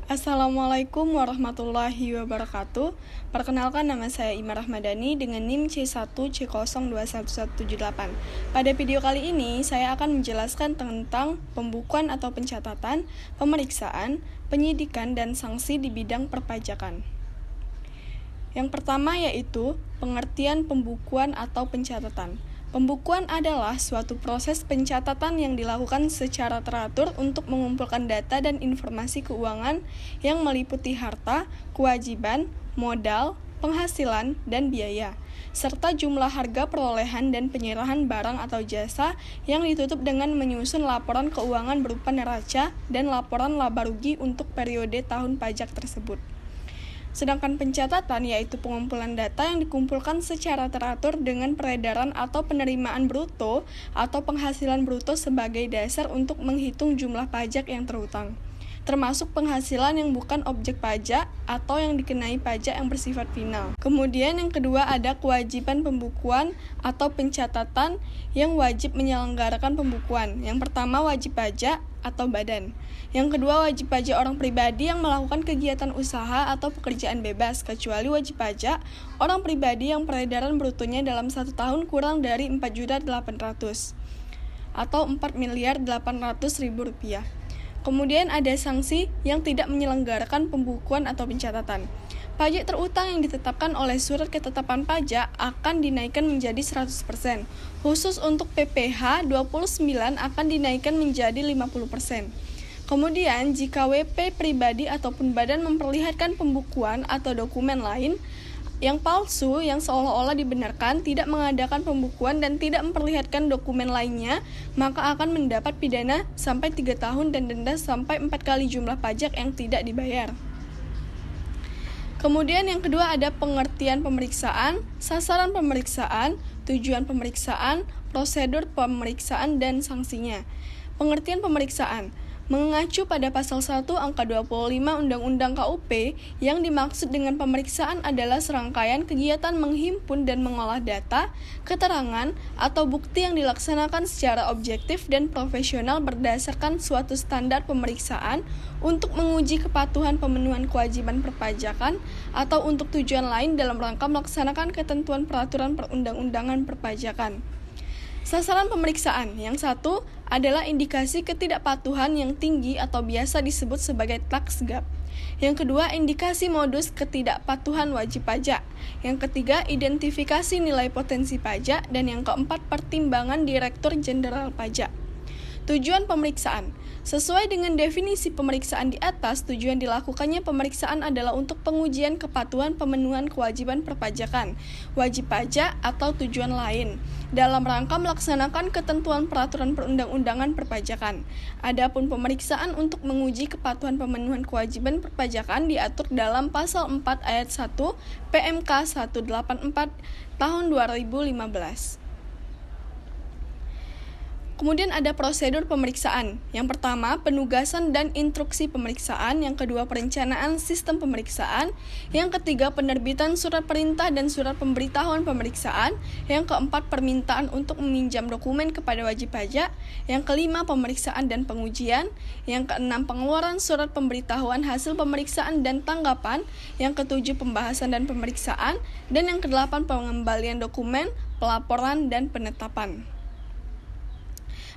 Assalamualaikum warahmatullahi wabarakatuh. Perkenalkan, nama saya Ima Rahmadani dengan NIM C1C021178. Pada video kali ini, saya akan menjelaskan tentang pembukuan atau pencatatan, pemeriksaan, penyidikan, dan sanksi di bidang perpajakan. Yang pertama yaitu pengertian pembukuan atau pencatatan. Pembukuan adalah suatu proses pencatatan yang dilakukan secara teratur untuk mengumpulkan data dan informasi keuangan yang meliputi harta, kewajiban, modal, penghasilan, dan biaya, serta jumlah harga perolehan dan penyerahan barang atau jasa yang ditutup dengan menyusun laporan keuangan berupa neraca dan laporan laba rugi untuk periode tahun pajak tersebut. Sedangkan pencatatan yaitu pengumpulan data yang dikumpulkan secara teratur dengan peredaran atau penerimaan bruto atau penghasilan bruto sebagai dasar untuk menghitung jumlah pajak yang terhutang, termasuk penghasilan yang bukan objek pajak atau yang dikenai pajak yang bersifat final. Kemudian yang kedua ada kewajiban pembukuan atau pencatatan yang wajib menyelenggarakan pembukuan. Yang pertama wajib pajak atau badan. Yang kedua wajib pajak orang pribadi yang melakukan kegiatan usaha atau pekerjaan bebas, kecuali wajib pajak orang pribadi yang peredaran brutonya dalam 1 tahun kurang dari 4.800.000 atau 4.800.000 rupiah. Kemudian ada sanksi yang tidak menyelenggarakan pembukuan atau pencatatan. Pajak terutang yang ditetapkan oleh surat ketetapan pajak akan dinaikkan menjadi 100%. Khusus untuk PPh 29 akan dinaikkan menjadi 50%. Kemudian jika WP pribadi ataupun badan memperlihatkan pembukuan atau dokumen lain yang palsu yang seolah-olah dibenarkan, tidak mengadakan pembukuan dan tidak memperlihatkan dokumen lainnya, maka akan mendapat pidana sampai 3 tahun dan denda sampai 4 kali jumlah pajak yang tidak dibayar. Kemudian yang kedua ada pengertian pemeriksaan, sasaran pemeriksaan, tujuan pemeriksaan, prosedur pemeriksaan, dan sanksinya. Pengertian pemeriksaan mengacu pada pasal 1 angka 25 Undang-Undang KUP, yang dimaksud dengan pemeriksaan adalah serangkaian kegiatan menghimpun dan mengolah data, keterangan, atau bukti yang dilaksanakan secara objektif dan profesional berdasarkan suatu standar pemeriksaan untuk menguji kepatuhan pemenuhan kewajiban perpajakan atau untuk tujuan lain dalam rangka melaksanakan ketentuan peraturan perundang-undangan perpajakan. Sasaran pemeriksaan yang satu adalah indikasi ketidakpatuhan yang tinggi atau biasa disebut sebagai tax gap. Yang kedua, indikasi modus ketidakpatuhan wajib pajak. Yang ketiga, identifikasi nilai potensi pajak. Dan yang keempat, pertimbangan Direktur Jenderal Pajak. Tujuan pemeriksaan. Sesuai dengan definisi pemeriksaan di atas, tujuan dilakukannya pemeriksaan adalah untuk pengujian kepatuhan pemenuhan kewajiban perpajakan, wajib pajak atau tujuan lain, dalam rangka melaksanakan ketentuan peraturan perundang-undangan perpajakan. Adapun pemeriksaan untuk menguji kepatuhan pemenuhan kewajiban perpajakan diatur dalam pasal 4 ayat 1 PMK 184 tahun 2015. Kemudian ada prosedur pemeriksaan. Yang pertama, penugasan dan instruksi pemeriksaan. Yang kedua, perencanaan sistem pemeriksaan. Yang ketiga, penerbitan surat perintah dan surat pemberitahuan pemeriksaan. Yang keempat, permintaan untuk meminjam dokumen kepada wajib pajak. Yang kelima, pemeriksaan dan pengujian. Yang keenam, pengeluaran surat pemberitahuan hasil pemeriksaan dan tanggapan. Yang ketujuh, pembahasan dan pemeriksaan. Dan yang kedelapan, pengembalian dokumen, pelaporan, dan penetapan.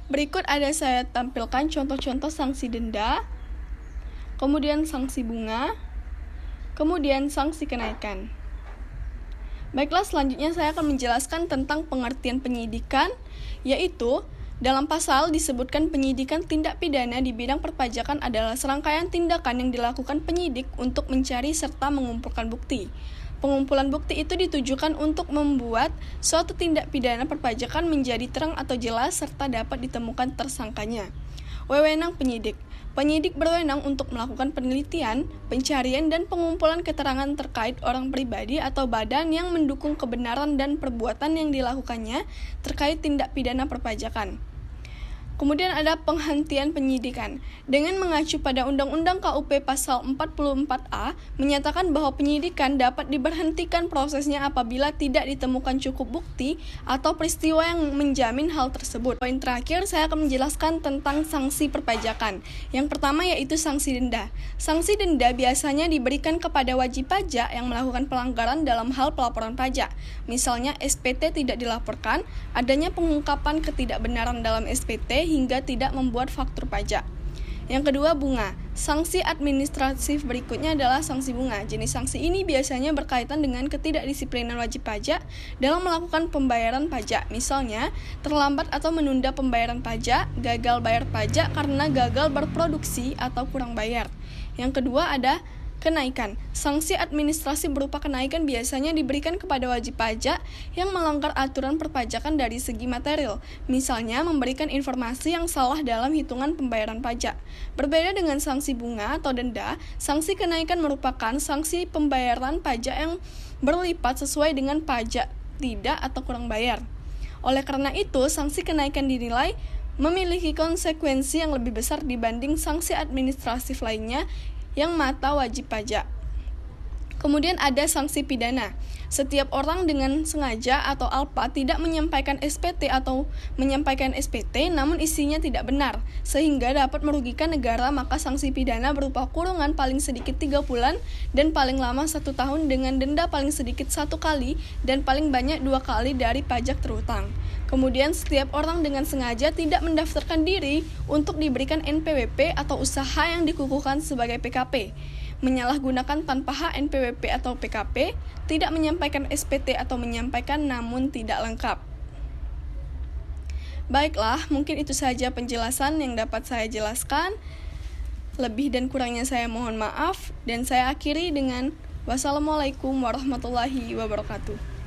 Berikut ada saya tampilkan contoh-contoh sanksi denda, kemudian sanksi bunga, kemudian sanksi kenaikan. Baiklah, selanjutnya saya akan menjelaskan tentang pengertian penyidikan, yaitu dalam pasal disebutkan penyidikan tindak pidana di bidang perpajakan adalah serangkaian tindakan yang dilakukan penyidik untuk mencari serta mengumpulkan bukti. Pengumpulan bukti itu ditujukan untuk membuat suatu tindak pidana perpajakan menjadi terang atau jelas serta dapat ditemukan tersangkanya. Wewenang penyidik. Penyidik berwenang untuk melakukan penelitian, pencarian, dan pengumpulan keterangan terkait orang pribadi atau badan yang mendukung kebenaran dan perbuatan yang dilakukannya terkait tindak pidana perpajakan. Kemudian ada penghentian penyidikan. Dengan mengacu pada Undang-Undang KUP Pasal 44A, menyatakan bahwa penyidikan dapat diberhentikan prosesnya apabila tidak ditemukan cukup bukti atau peristiwa yang menjamin hal tersebut. Poin terakhir, saya akan menjelaskan tentang sanksi perpajakan. Yang pertama yaitu sanksi denda. Sanksi denda biasanya diberikan kepada wajib pajak yang melakukan pelanggaran dalam hal pelaporan pajak. Misalnya SPT tidak dilaporkan, adanya pengungkapan ketidakbenaran dalam SPT hingga tidak membuat faktur pajak. Yang kedua, bunga. Sanksi administratif berikutnya adalah sanksi bunga. Jenis sanksi ini biasanya berkaitan dengan ketidakdisiplinan wajib pajak dalam melakukan pembayaran pajak. Misalnya, terlambat atau menunda pembayaran pajak, gagal bayar pajak karena gagal berproduksi atau kurang bayar. Yang kedua ada kenaikan. Sanksi administrasi berupa kenaikan biasanya diberikan kepada wajib pajak yang melanggar aturan perpajakan dari segi material, misalnya memberikan informasi yang salah dalam hitungan pembayaran pajak. Berbeda dengan sanksi bunga atau denda, sanksi kenaikan merupakan sanksi pembayaran pajak yang berlipat sesuai dengan pajak tidak atau kurang bayar. Oleh karena itu, sanksi kenaikan dinilai memiliki konsekuensi yang lebih besar dibanding sanksi administratif lainnya yang mata wajib pajak. Kemudian ada sanksi pidana. Setiap orang dengan sengaja atau alpa tidak menyampaikan SPT atau menyampaikan SPT namun isinya tidak benar, sehingga dapat merugikan negara, maka sanksi pidana berupa kurungan paling sedikit 3 bulan dan paling lama 1 tahun dengan denda paling sedikit 1 kali dan paling banyak 2 kali dari pajak terhutang. Kemudian setiap orang dengan sengaja tidak mendaftarkan diri untuk diberikan NPWP atau usaha yang dikukuhkan sebagai PKP, menyalahgunakan tanpa hak NPWP atau PKP, tidak menyampaikan SPT atau menyampaikan namun tidak lengkap. Baiklah, mungkin itu saja penjelasan yang dapat saya jelaskan. Lebih dan kurangnya saya mohon maaf, dan saya akhiri dengan wassalamualaikum warahmatullahi wabarakatuh.